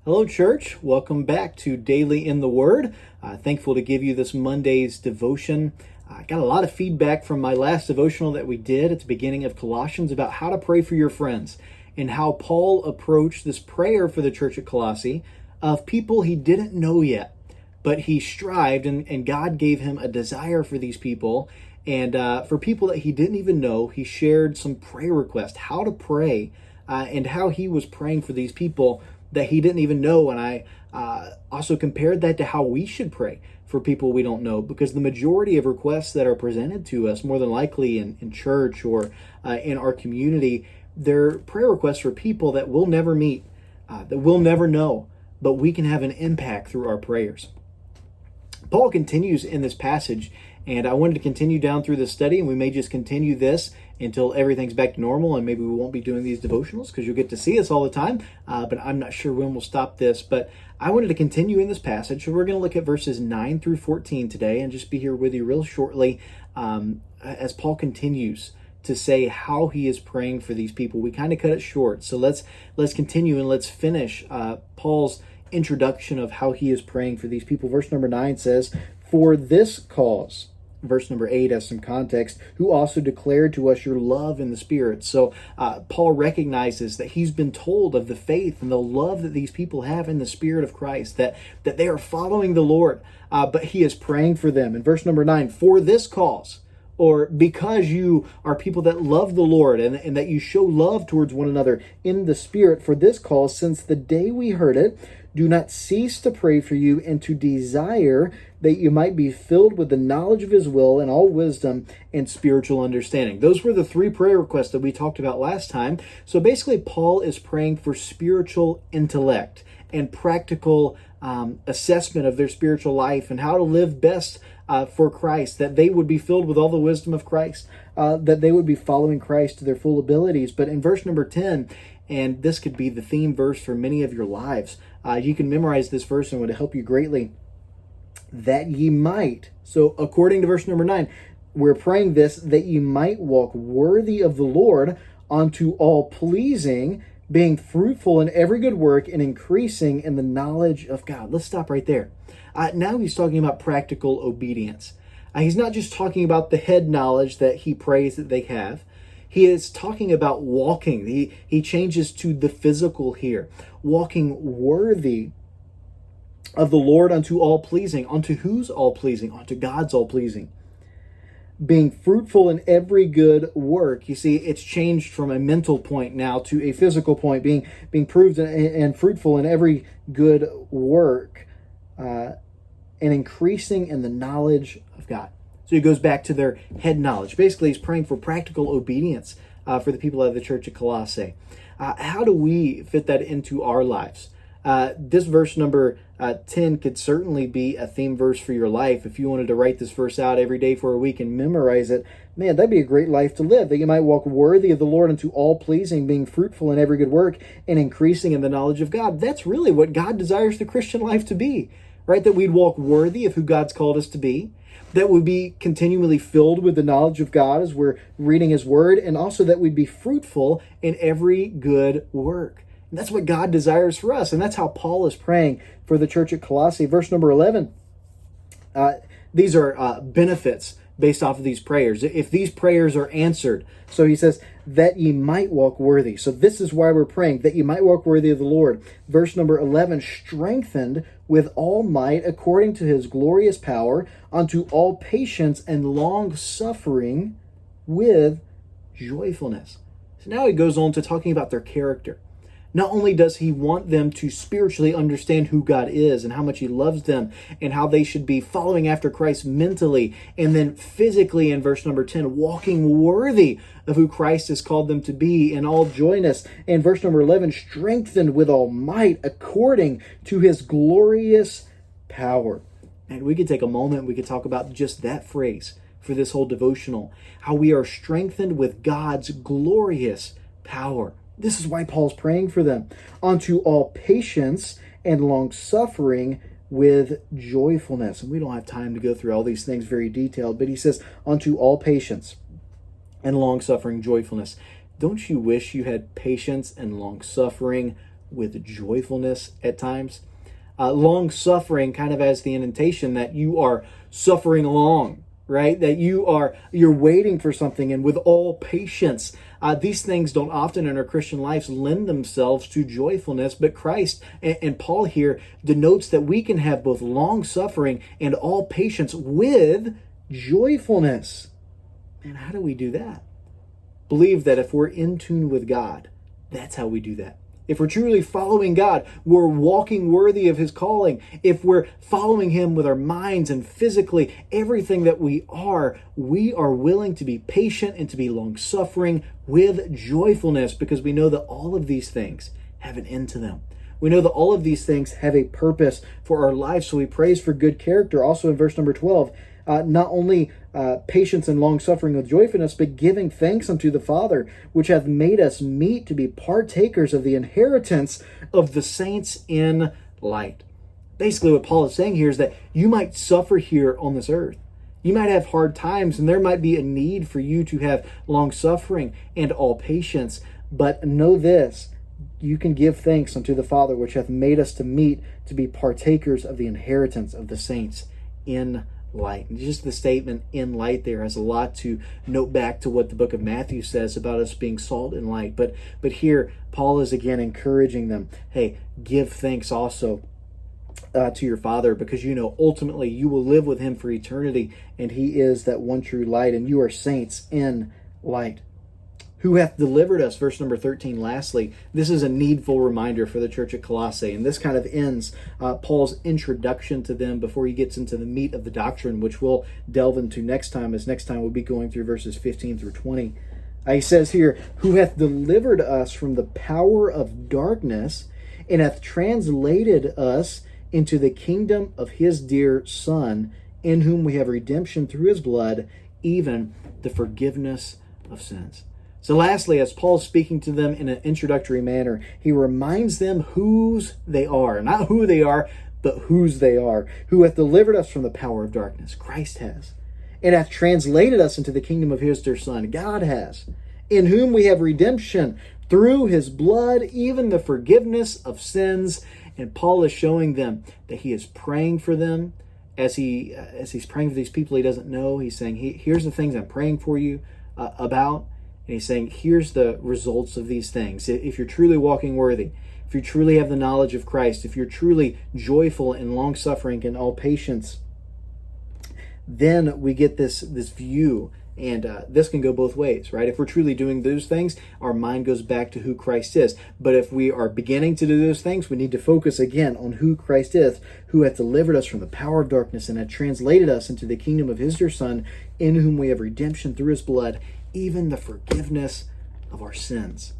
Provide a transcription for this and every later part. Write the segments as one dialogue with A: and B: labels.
A: Hello, church. Welcome back to Daily in the Word. Thankful to give you this Monday's devotion. I got a lot of feedback from my last devotional that we did at the beginning of Colossians about how to pray for your friends and how Paul approached this prayer for the church at Colossae of people he didn't know yet, but he strived and God gave him a desire for these people. And for people that he didn't even know, he shared some prayer requests, how to pray, and how he was praying for these people that he didn't even know. And I also compared that to how we should pray for people we don't know, because the majority of requests that are presented to us, more than likely in church or in our community, they're prayer requests for people that we'll never meet, that we'll never know, but we can have an impact through our prayers. Paul continues in this passage, and I wanted to continue down through the study, and we may just continue this until everything's back to normal, and maybe we won't be doing these devotionals because you'll get to see us all the time, but I'm not sure when we'll stop this. But I wanted to continue in this passage, so we're going to look at verses 9 through 14 today and just be here with you real shortly as Paul continues to say how he is praying for these people. We kind of cut it short, so let's continue and let's finish Paul's introduction of how he is praying for these people. Verse number 9 says, "For this cause," verse number 8 has some context, "who also declared to us your love in the Spirit." So Paul recognizes that he's been told of the faith and the love that these people have in the Spirit of Christ, that they are following the Lord, but he is praying for them. In verse number 9, "For this cause," or because you are people that love the Lord and that you show love towards one another in the Spirit, "for this cause, since the day we heard it, do not cease to pray for you and to desire that you might be filled with the knowledge of his will and all wisdom and spiritual understanding." Those were the three prayer requests that we talked about last time. So basically, Paul is praying for spiritual intellect and practical assessment of their spiritual life and how to live best for Christ, that they would be filled with all the wisdom of Christ, that they would be following Christ to their full abilities. But in verse number 10, and this could be the theme verse for many of your lives, you can memorize this verse and it would help you greatly, "that ye might." So according to verse number 9, we're praying this, "that ye might walk worthy of the Lord unto all pleasing, being fruitful in every good work and increasing in the knowledge of God." Let's stop right there. Now he's talking about practical obedience. He's not just talking about the head knowledge that he prays that they have. He is talking about walking. He changes to the physical here. Walking worthy of the Lord unto all pleasing. Unto whose all pleasing? Unto God's all pleasing. Being fruitful in every good work. You see, it's changed from a mental point now to a physical point. Being proved and fruitful in every good work. And increasing in the knowledge of God. So he goes back to their head knowledge. Basically, he's praying for practical obedience for the people of the church at Colossae. How do we fit that into our lives? This verse number 10 could certainly be a theme verse for your life. If you wanted to write this verse out every day for a week and memorize it, man, that'd be a great life to live. That you might walk worthy of the Lord unto all pleasing, being fruitful in every good work and increasing in the knowledge of God. That's really what God desires the Christian life to be, right? That we'd walk worthy of who God's called us to be, that we'd be continually filled with the knowledge of God as we're reading his word, and also that we'd be fruitful in every good work. And that's what God desires for us, and that's how Paul is praying for the church at Colossae. Verse number 11, these are benefits based off of these prayers. If these prayers are answered, so he says, "that ye might walk worthy." So this is why we're praying, that ye might walk worthy of the Lord. Verse number 11, "strengthened with all might according to his glorious power unto all patience and long suffering with joyfulness." So now he goes on to talking about their character. Not only does he want them to spiritually understand who God is and how much he loves them and how they should be following after Christ mentally, and then physically in verse number 10, walking worthy of who Christ has called them to be in all joyness. And verse number 11, "strengthened with all might according to his glorious power." And we could take a moment, we could talk about just that phrase for this whole devotional, how we are strengthened with God's glorious power. This is why Paul's praying for them. "Unto all patience and long suffering with joyfulness." And we don't have time to go through all these things very detailed, but he says, "Unto all patience and long suffering joyfulness." Don't you wish you had patience and long suffering with joyfulness at times. Long suffering kind of as the indentation that you are suffering along, right? That you're waiting for something, and with all patience. These things don't often in our Christian lives lend themselves to joyfulness, but Christ and Paul here denotes that we can have both long suffering and all patience with joyfulness. And how do we do that? Believe that if we're in tune with God, that's how we do that. If we're truly following God, we're walking worthy of His calling. If we're following Him with our minds and physically, everything that we are willing to be patient and to be long-suffering with joyfulness, because we know that all of these things have an end to them. We know that all of these things have a purpose for our lives, so we praise for good character. Also in verse number 12, not only patience and long suffering with joyfulness, but giving thanks unto the Father, which hath made us meet to be partakers of the inheritance of the saints in light. Basically, what Paul is saying here is that you might suffer here on this earth. You might have hard times, and there might be a need for you to have long suffering and all patience. But know this, you can give thanks unto the Father, which hath made us to meet to be partakers of the inheritance of the saints in light. And just the statement in light there has a lot to note back to what the book of Matthew says about us being salt and light. But here Paul is again encouraging them, hey, give thanks also to your Father, because you know ultimately you will live with Him for eternity, and He is that one true light, and you are saints in light. Who hath delivered us, verse number 13, lastly. This is a needful reminder for the church at Colossae, and this kind of ends Paul's introduction to them before he gets into the meat of the doctrine, which we'll delve into next time, as next time we'll be going through verses 15 through 20. He says here, who hath delivered us from the power of darkness, and hath translated us into the kingdom of His dear Son, in whom we have redemption through His blood, even the forgiveness of sins. So lastly, as Paul is speaking to them in an introductory manner, he reminds them whose they are. Not who they are, but whose they are. Who hath delivered us from the power of darkness. Christ has. And hath translated us into the kingdom of His dear Son. God has. In whom we have redemption through His blood, even the forgiveness of sins. And Paul is showing them that he is praying for them. As he's praying for these people he doesn't know, he's saying, here's the things I'm praying for you about. And he's saying, here's the results of these things. If you're truly walking worthy, if you truly have the knowledge of Christ, if you're truly joyful and long-suffering and all patience, then we get this view. And this can go both ways, right? If we're truly doing those things, our mind goes back to who Christ is. But if we are beginning to do those things, we need to focus again on who Christ is, who hath delivered us from the power of darkness and hath translated us into the kingdom of His dear Son, in whom we have redemption through His blood, even the forgiveness of our sins.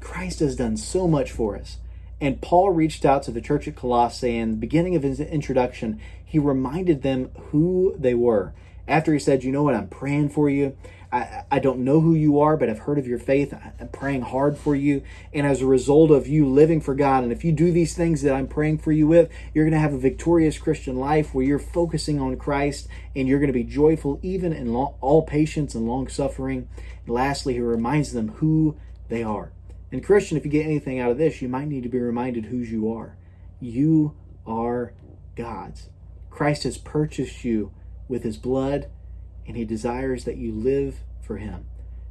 A: Christ has done so much for us. And Paul reached out to the church at Colossae, and the beginning of his introduction, he reminded them who they were. After he said, you know what, I'm praying for you. I don't know who you are, but I've heard of your faith. I'm praying hard for you. And as a result of you living for God, and if you do these things that I'm praying for you with, you're going to have a victorious Christian life where you're focusing on Christ, and you're going to be joyful even in all patience and long suffering. And lastly, he reminds them who they are. And Christian, if you get anything out of this, you might need to be reminded whose you are. You are God's. Christ has purchased you with His blood, and He desires that you live for Him.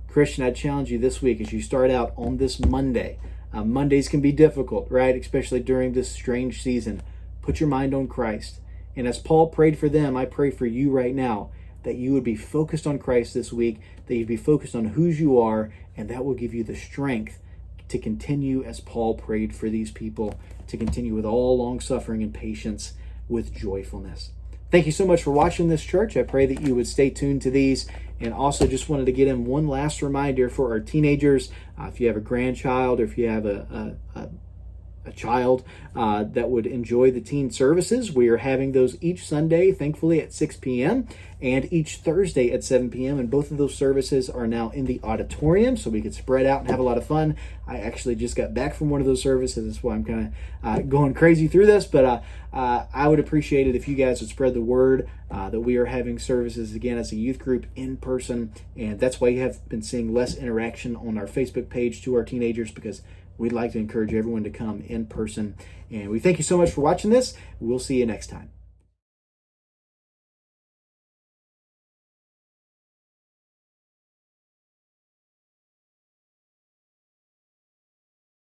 A: Christian, I challenge you this week as you start out on this Monday. Mondays can be difficult, right? Especially during this strange season. Put your mind on Christ. And as Paul prayed for them, I pray for you right now that you would be focused on Christ this week, that you'd be focused on whose you are, and that will give you the strength to continue as Paul prayed for these people, to continue with all long suffering and patience with joyfulness. Thank you so much for watching this, church. I pray that you would stay tuned to these. And also just wanted to get in one last reminder for our teenagers. If you have a grandchild, or if you have a child that would enjoy the teen services, we are having those each Sunday, thankfully, at 6 p.m. and each Thursday at 7 p.m. And both of those services are now in the auditorium, so we could spread out and have a lot of fun. I actually just got back from one of those services. That's why I'm kind of going crazy through this. But I would appreciate it if you guys would spread the word that we are having services again as a youth group in person. And that's why you have been seeing less interaction on our Facebook page to our teenagers, because we'd like to encourage everyone to come in person. And we thank you so much for watching this. We'll see you next time.